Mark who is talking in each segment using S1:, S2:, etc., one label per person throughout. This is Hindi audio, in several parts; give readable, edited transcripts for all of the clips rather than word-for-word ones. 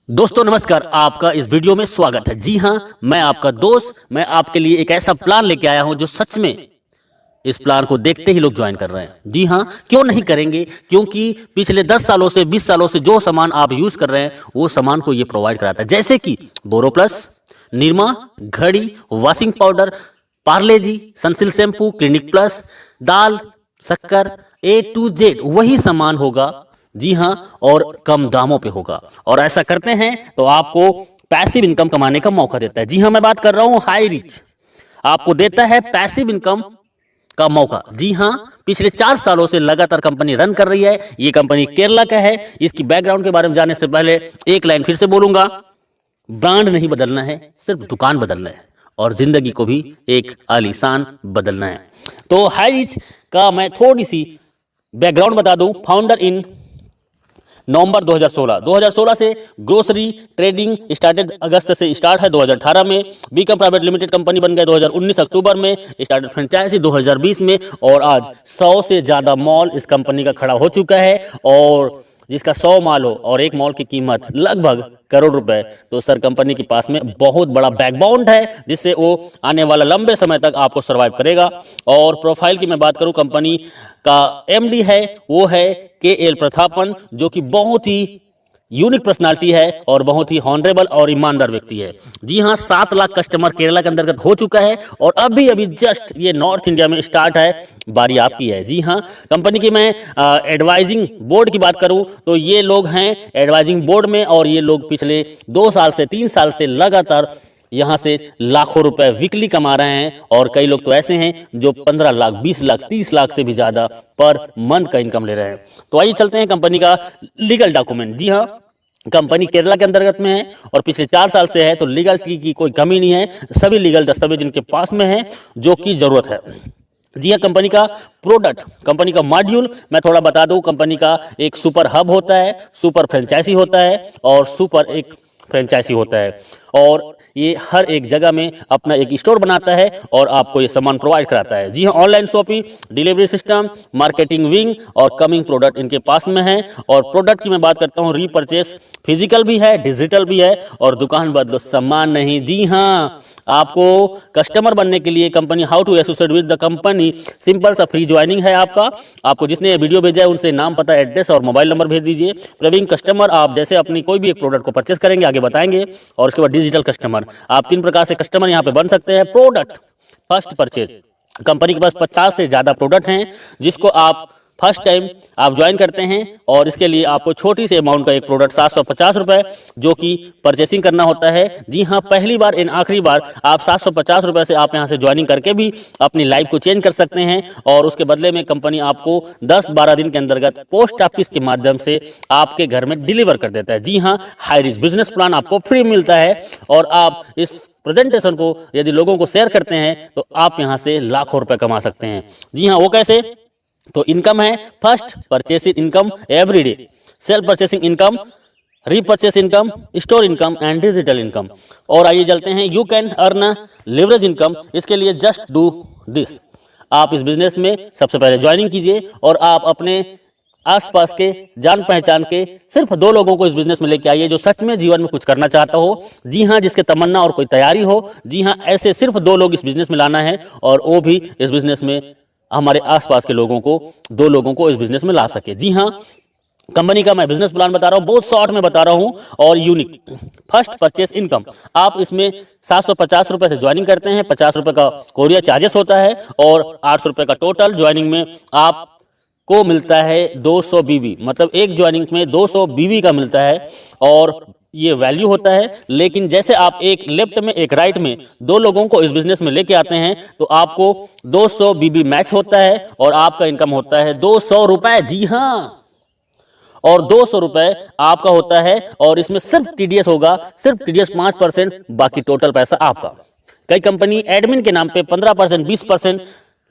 S1: दोस्तों नमस्कार, आपका इस वीडियो में स्वागत है। जी हां, मैं आपका दोस्त, मैं आपके लिए एक ऐसा प्लान लेके आया हूं जो सच में इस प्लान को देखते ही लोग ज्वाइन कर रहे हैं। जी हां, क्यों नहीं करेंगे? क्योंकि पिछले 10 सालों से 20 सालों से जो सामान आप यूज कर रहे हैं वो सामान को ये प्रोवाइड कराता है, जैसे कि बोरो प्लस, निरमा, घड़ी, वॉशिंग पाउडर, पार्ले जी, सनसिल्क शैम्पू, क्लिनिक प्लस, दाल, शक्कर, ए टू जेड वही सामान होगा। जी हाँ, और कम दामों पे होगा। और ऐसा करते हैं तो आपको पैसिव इनकम कमाने का मौका देता है। जी हाँ, मैं बात कर रहा हूं हाई रिच, आपको देता है पैसिव इनकम का मौका। जी हाँ, पिछले 4 सालों से लगातार कंपनी रन कर रही है। ये कंपनी केरला का है। इसकी बैकग्राउंड के बारे में जानने से पहले एक लाइन फिर से बोलूंगा, ब्रांड नहीं बदलना है, सिर्फ दुकान बदलना है और जिंदगी को भी एक आलीशान बदलना है। तो हाई रिच का मैं थोड़ी सी बैकग्राउंड बता दूं। फाउंडर इन नवंबर 2016 से ग्रोसरी ट्रेडिंग स्टार्टेड, अगस्त से स्टार्ट है 2018 में। बीकम प्राइवेट लिमिटेड कंपनी बन गया 2019 अक्टूबर में। स्टार्टेड फ्रेंचाइजी 2020 में और आज 100 से ज़्यादा मॉल इस कंपनी का खड़ा हो चुका है। और जिसका 100 मॉल हो और एक मॉल की कीमत लगभग करोड़ रुपए, तो सर कंपनी के पास में बहुत बड़ा बैकबोन है जिससे वो आने वाला लंबे समय तक आपको सर्वाइव करेगा। और प्रोफाइल की मैं बात करूं, कंपनी का एमडी है वो है के.एल. प्रथापन, जो कि बहुत ही यूनिक पर्सनालिटी है और बहुत ही हॉनरेबल और ईमानदार व्यक्ति है। जी हाँ, 7 लाख कस्टमर केरला के अंतर्गत हो चुका है और अभी अभी जस्ट ये नॉर्थ इंडिया में स्टार्ट है, बारी आपकी है। जी हाँ, कंपनी की मैं एडवाइजिंग बोर्ड की बात करूं तो ये लोग हैं एडवाइजिंग बोर्ड में और ये लोग पिछले 2 साल से 3 साल से लगातार यहाँ से लाखों रुपए वीकली कमा रहे हैं। और कई लोग तो ऐसे हैं जो 15 लाख, 20 लाख, 30 लाख से भी ज़्यादा पर मंथ का इनकम ले रहे हैं। तो आइए चलते हैं कंपनी का लीगल डॉक्यूमेंट। जी हाँ, कंपनी केरला के अंतर्गत में है और पिछले 4 साल से है, तो लीगल की कोई कमी नहीं है। सभी लीगल दस्तावेज इनके पास में है जो कि जरूरत है। जी हाँ, कंपनी का प्रोडक्ट, कंपनी का मॉड्यूल मैं थोड़ा बता दूं। कंपनी का एक सुपर हब होता है, सुपर फ्रेंचाइजी होता है और सुपर एक फ्रेंचाइजी होता है। और ये हर एक जगह में अपना एक स्टोर बनाता है और आपको ये सामान प्रोवाइड कराता है। जी हाँ, online shopping, delivery system, marketing wing और कमिंग प्रोडक्ट इनके पास में है। और प्रोडक्ट की मैं बात करता हूँ, रीपरचेस फिजिकल भी है, डिजिटल भी है और दुकान बदलो सामान नहीं। जी हाँ, आपको कस्टमर बनने के लिए company how to associate with the company, simple सा फ्री ज्वाइनिंग है आपका। आपको जिसने ये वीडियो भेजा है उनसे नाम, पता, एड्रेस और मोबाइल नंबर भेज दीजिए। प्रवीण कस्टमर, आप जैसे अपनी कोई भी एक प्रोडक्ट को परचेस करेंगे आगे बताएंगे। और उसके बाद डिजिटल कस्टमर, आप 3 प्रकार से कस्टमर यहाँ पे बन सकते हैं। प्रोडक्ट फर्स्ट परचेज, कंपनी के पास 50 से ज़्यादा प्रोडक्ट हैं जिसको आप फर्स्ट टाइम आप ज्वाइन करते हैं और इसके लिए आपको छोटी सी अमाउंट का एक प्रोडक्ट 750 रुपए जो कि परचेसिंग करना होता है। जी हाँ, पहली बार इन आखिरी बार आप 750 रुपए से आप यहाँ से ज्वाइनिंग करके भी अपनी लाइफ को चेंज कर सकते हैं। और उसके बदले में कंपनी आपको 10-12 दिन के अंतर्गत पोस्ट ऑफिस के माध्यम से आपके घर में डिलीवर कर देता है। जी हाँ, हाई रिच बिजनेस प्लान आपको फ्री मिलता है और आप इस प्रेजेंटेशन को यदि लोगों को शेयर करते हैं तो आप यहाँ से लाखों रुपए कमा सकते हैं। जी हाँ, वो कैसे? तो इनकम है first purchasing income everyday, self purchasing income, repurchase income, store income and digital income. और आइए चलते हैं, you can earn leverage income. इसके लिए जस्ट डू दिस, आप इस बिजनेस में सबसे पहले ज्वाइनिंग कीजिए और आप अपने आसपास के जान पहचान के सिर्फ 2 लोगों को इस बिजनेस में लेके आइए जो सच में जीवन में कुछ करना चाहता हो। जी हाँ, जिसके तमन्ना और कोई तैयारी हो। जी हाँ, ऐसे सिर्फ 2 लोग इस बिजनेस में लाना है और वो भी इस बिजनेस में हमारे आसपास के लोगों को, 2 लोगों को इस बिजनेस में ला सके। जी हाँ, कंपनी का मैं बिजनेस प्लान बता रहा हूँ, बहुत शॉर्ट में बता रहा हूँ और यूनिक। फर्स्ट परचेस इनकम, आप इसमें 750 रुपए से ज्वाइनिंग करते हैं, 50 रुपए का कोरियर चार्जेस होता है और 800 रुपए का टोटल ज्वाइनिंग में आपको मिलता है 200 बीबी, मतलब एक ज्वाइनिंग में 200 बीबी का मिलता है और ये वैल्यू होता है। लेकिन जैसे आप एक लेफ्ट में एक राइट में 2 लोगों को इस बिजनेस में लेके आते हैं तो आपको 200 बीबी मैच होता है और आपका इनकम होता है 200 रुपए। जी हाँ, और 200 रुपए आपका होता है और इसमें सिर्फ टीडीएस होगा, सिर्फ टीडीएस 5%, बाकी टोटल पैसा आपका। कई कंपनी एडमिन के नाम पे 15%, 20%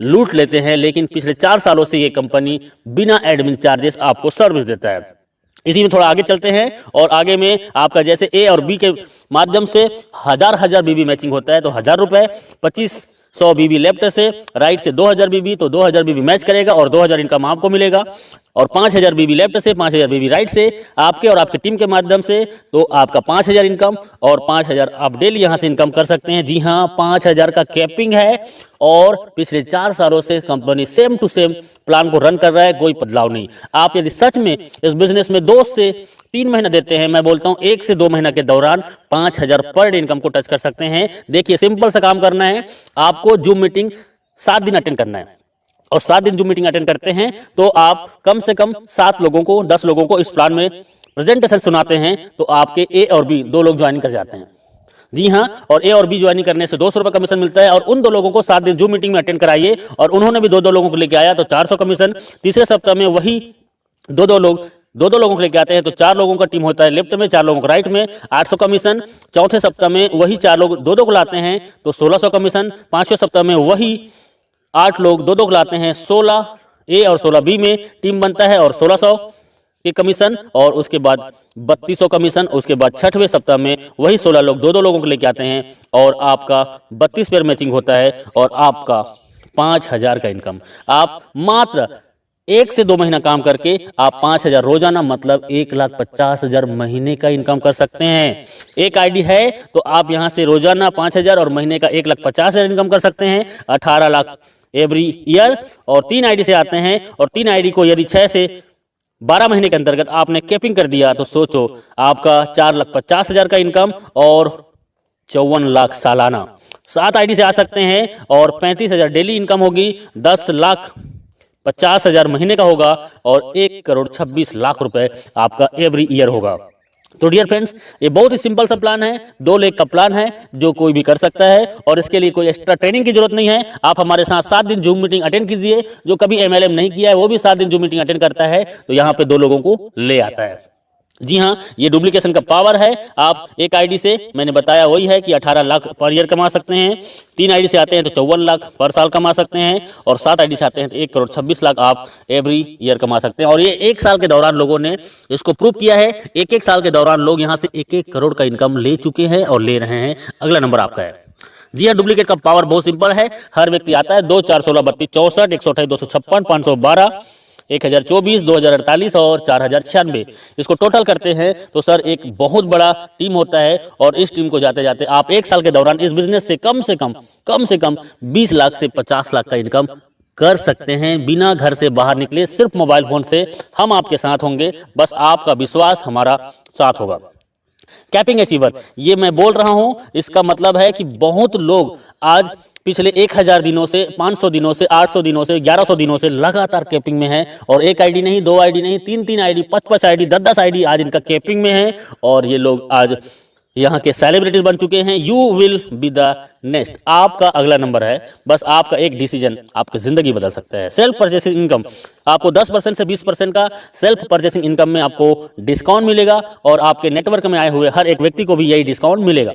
S1: लूट लेते हैं, लेकिन पिछले 4 सालों से ये कंपनी बिना एडमिन चार्जेस आपको सर्विस देता है। इसी में थोड़ा आगे चलते हैं और आगे में आपका जैसे ए और बी के माध्यम से 1000 बीबी मैचिंग होता है तो 1000 रुपए, 2500 बीबी लेफ्ट से, राइट से 2000 बीबी, तो 2000 बीबी मैच करेगा और 2000 इनकम आपको मिलेगा। और 5000 बीबी लेफ्ट से, 5000 बीबी राइट से, आपके और आपकी टीम के माध्यम से, तो आपका 5000 इनकम और 5000 आप डेली यहां से इनकम कर सकते हैं। जी हां, 5000 का कैपिंग है और पिछले 4 सालों से company same to same plan को रन कर रहा है, कोई बदलाव नहीं। आप यदि सच में इस बिजनेस में 2 से 3 महीना देते हैं, मैं बोलता हूं 1 से 2 महीना के दौरान 5000 पर डे इनकम को टच कर सकते हैं। देखिए, सिंपल सा काम करना है, आपको जूम मीटिंग 7 दिन अटेंड करना है और 7 दिन जूम मीटिंग अटेंड करते हैं तो आप कम से कम 7 लोगों को, 10 लोगों को इस प्लान में प्रेजेंटेशन सुनाते हैं, तो आपके ए और बी 2 लोग ज्वाइन कर जाते हैं। जी हां, और ए और बी ज्वाइनिंग करने से 200 रुपए कमीशन मिलता है और उन 2 लोगों को 7 दिन जूम मीटिंग में अटेंड कराइए और उन्होंने भी 2-2 लोगों को लेके आया तो 400 कमीशन। तीसरे सप्ताह में वही 2-2 लोगों को लेके आते हैं तो 4 लोगों का टीम होता है लेफ्ट में, 4 लोगों को राइट में, 800 कमीशन। चौथे सप्ताह में वही 4 लोग 2-2 को लाते हैं तो 1600 कमीशन। पांचवें सप्ताह में वही 8 लोग 2-2 को लाते हैं, 16 ए और 16 बी में टीम बनता है और 1600 के कमीशन और उसके बाद 3200 कमीशन। उसके बाद छठवें सप्ताह में वही 16 लोग 2-2 लोगों को लेके आते हैं और आपका 32 पेयर मैचिंग होता है और आपका 5000 का इनकम। आप मात्र 1 से 2 महीना काम करके आप 5000 रोजाना, मतलब 1,50,000 महीने का इनकम कर सकते हैं। एक आईडी है तो आप यहां से रोजाना 5000 और महीने का 1,50,000 इनकम कर सकते हैं, 18 लाख एवरी ईयर। और 3 आईडी से आते हैं और 3 आईडी को यदि 6 से 12 महीने के अंतर्गत आपने कैपिंग कर दिया तो सोचो आपका 4,50,000 का इनकम और 54 लाख सालाना। 7 आईडी से आ सकते हैं और 35,000 डेली इनकम होगी, 10,50,000 महीने का होगा और 1,26,00,000 रुपए आपका एवरी ईयर होगा। तो डियर फ्रेंड्स, ये बहुत ही सिंपल सा प्लान है, 2 लाख का प्लान है जो कोई भी कर सकता है और इसके लिए कोई एक्स्ट्रा ट्रेनिंग की जरूरत नहीं है। आप हमारे साथ 7 दिन जूम मीटिंग अटेंड कीजिए। जो कभी एमएलएम नहीं किया है वो भी 7 दिन जूम मीटिंग अटेंड करता है तो यहाँ पे 2 लोगों को ले आता है। जी हाँ, ये डुप्लीकेशन का पावर है। आप एक आईडी से, मैंने बताया वही है कि 18 लाख पर ईयर कमा सकते हैं, 3 आईडी से आते हैं तो 54 लाख पर साल कमा सकते हैं और 7 आईडी से आते हैं तो 1,26,00,000 आप एवरी ईयर कमा सकते हैं। और ये 1 साल के दौरान लोगों ने इसको प्रूव किया है। 1-1 साल के दौरान लोग यहाँ से 1-1 करोड़ का इनकम ले चुके हैं और ले रहे हैं। अगला नंबर आपका है। जी हाँ, डुप्लीकेट का पावर बहुत सिंपल है। हर व्यक्ति आता है 2, 4, 16, 32, 64, 128, 256, 512, 1024, 2048 और 4096। इसको टोटल करते हैं तो सर एक बहुत बड़ा टीम होता है और इस टीम को जाते जाते आप 1 साल के दौरान इस बिजनेस से कम से कम 20 लाख से 50 लाख का इनकम कर सकते हैं बिना घर से बाहर निकले, सिर्फ मोबाइल फोन से। हम आपके साथ होंगे, बस आपका विश्वास हमारा साथ होगा। कैपिंग अचीवर, ये मैं बोल रहा हूं, इसका मतलब है कि बहुत लोग आज पिछले 1000 दिनों से, 500 दिनों से, 800 दिनों से, 1100 दिनों से लगातार कैपिंग में है और 1 आईडी नहीं, 2 आईडी नहीं, 3-3 आईडी, 5-5 आईडी, 10-10 आईडी आज इनका कैपिंग में है और ये लोग आज यहाँ के सेलिब्रिटीज बन चुके हैं। You will be the next, आपका अगला नंबर है। बस आपका एक डिसीजन आपकी जिंदगी बदल सकता है। सेल्फ परचेसिंग इनकम, आपको 10% से 20% का सेल्फ परचेसिंग इनकम में आपको डिस्काउंट मिलेगा और आपके नेटवर्क में आए हुए हर एक व्यक्ति को भी यही डिस्काउंट मिलेगा।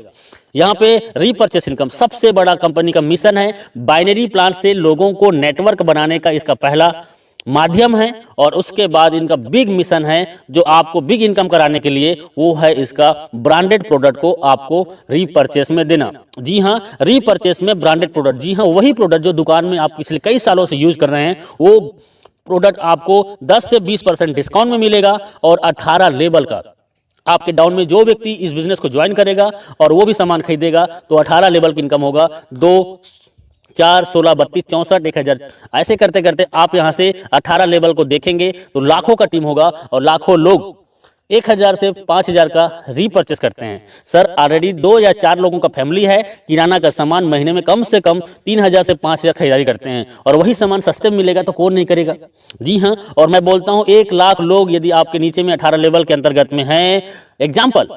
S1: यहाँ पे रीपर्चेस इनकम सबसे बड़ा कंपनी का मिशन है। बाइनरी प्लान से लोगों को नेटवर्क बनाने का इसका पहला माध्यम है और उसके बाद इनका बिग मिशन है जो आपको बिग इनकम कराने के लिए, वो है इसका ब्रांडेड प्रोडक्ट को आपको रीपर्चेस में देना। जी हाँ, रीपर्चेस में ब्रांडेड प्रोडक्ट, जी हाँ, वही प्रोडक्ट जो दुकान में आप पिछले कई सालों से यूज कर रहे हैं, वो प्रोडक्ट आपको 10 से 20% डिस्काउंट में मिलेगा और 18 लेवल का आपके डाउन में जो व्यक्ति इस बिजनेस को ज्वाइन करेगा और वो भी सामान खरीदेगा तो 18 लेवल की इनकम होगा। 2, 4, 16, 32, 64, 1000, ऐसे करते करते आप यहां से 18 लेवल को देखेंगे तो लाखों का टीम होगा और लाखों लोग 1000 से 5000 का रीपर्चेस करते हैं। सर ऑलरेडी 2 या 4 लोगों का फैमिली है, किराना का सामान महीने में कम से कम 3000 से 5000 खरीदारी करते हैं और वही सामान सस्ते में मिलेगा तो कौन नहीं करेगा। जी हाँ, और मैं बोलता हूं 1 लाख लोग यदि आपके नीचे में 18 लेवल के अंतर्गत में हैं एग्जाम्पल,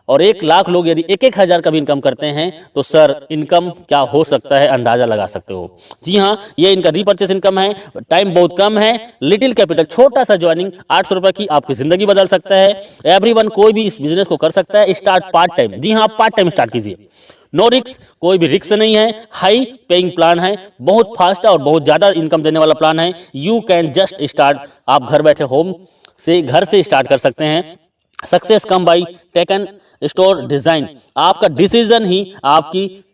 S1: और 1 लाख लोग यदि 1-1 हजार का भी इनकम करते हैं तो सर इनकम क्या हो सकता है अंदाजा लगा सकते हो। जी हाँ, ये इनका रीपर्चेस इनकम है। टाइम बहुत कम है, लिटिल कैपिटल, छोटा सा ज्वाइनिंग 800 रुपए की आपकी जिंदगी बदल सकता है। एवरीवन, कोई भी इस बिजनेस को कर सकता है। स्टार्ट पार्ट टाइम, जी हाँ, आप पार्ट टाइम स्टार्ट कीजिए। नो रिक्स, कोई भी रिक्स नहीं है। हाई पेइंग प्लान है, बहुत फास्ट और बहुत ज्यादा इनकम देने वाला प्लान है। यू कैन जस्ट स्टार्ट, आप घर बैठे होम से, घर से स्टार्ट कर सकते हैं। Success come by taken store design, आपका डिसीजन ही आपकी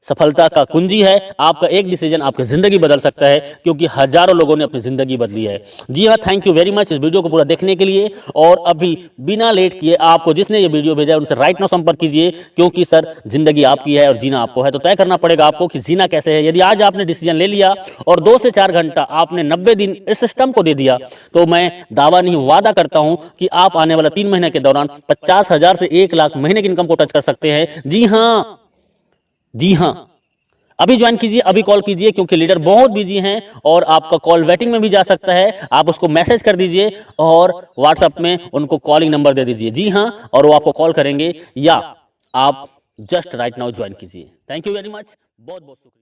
S1: सफलता का कुंजी है। आपका एक डिसीजन आपकी ज़िंदगी बदल सकता है, क्योंकि हज़ारों लोगों ने अपनी ज़िंदगी बदली है। जी हाँ, थैंक यू वेरी मच इस वीडियो को पूरा देखने के लिए। और अभी बिना लेट किए आपको जिसने ये वीडियो भेजा है उनसे राइट नाउ संपर्क कीजिए, क्योंकि सर ज़िंदगी आपकी है और जीना आपको है। तो तय करना पड़ेगा आपको कि जीना कैसे है। यदि आज आपने डिसीजन ले लिया और 2 से 4 घंटा आपने 90 दिन इस सिस्टम को दे दिया, तो मैं दावा नहीं वादा करता हूं कि आप आने वाला 3 महीने के दौरान 50,000 से 1 लाख महीने की इनकम को टच कर सकते हैं। जी हाँ, जी हाँ, अभी ज्वाइन कीजिए, अभी कॉल कीजिए, क्योंकि लीडर बहुत बिजी हैं और आपका कॉल वेटिंग में भी जा सकता है। आप उसको मैसेज कर दीजिए और व्हाट्सएप में उनको कॉलिंग नंबर दे दीजिए। जी हाँ, और वो आपको कॉल करेंगे, या आप जस्ट राइट नाउ ज्वाइन कीजिए। थैंक यू वेरी मच, बहुत बहुत शुक्रिया।